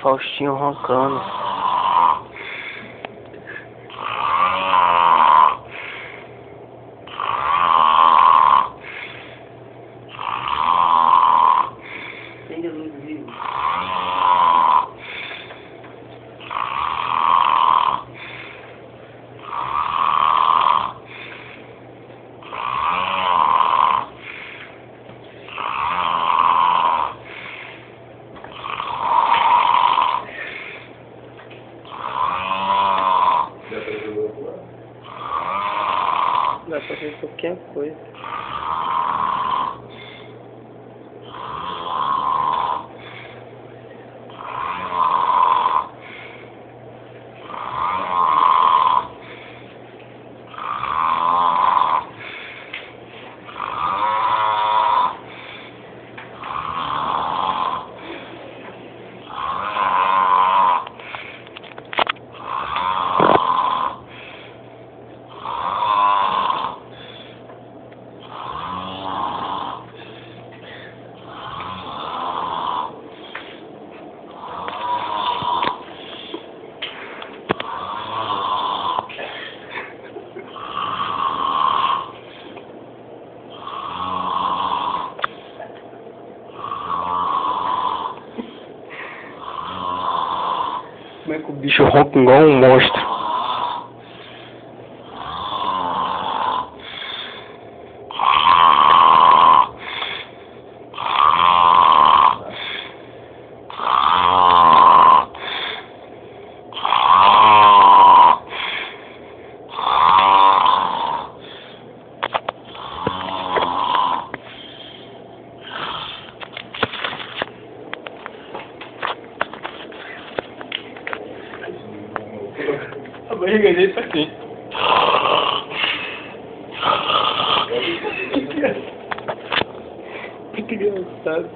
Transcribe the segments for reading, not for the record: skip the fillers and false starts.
Faustinho roncando. Acende a luz do vídeo. Dá pra ver qualquer coisa. Como é que o bicho ronca igual um monstro? A barriga dele tá aqui. Que engraçado.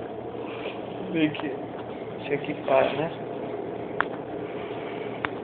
Vem aqui. Isso aqui para, né?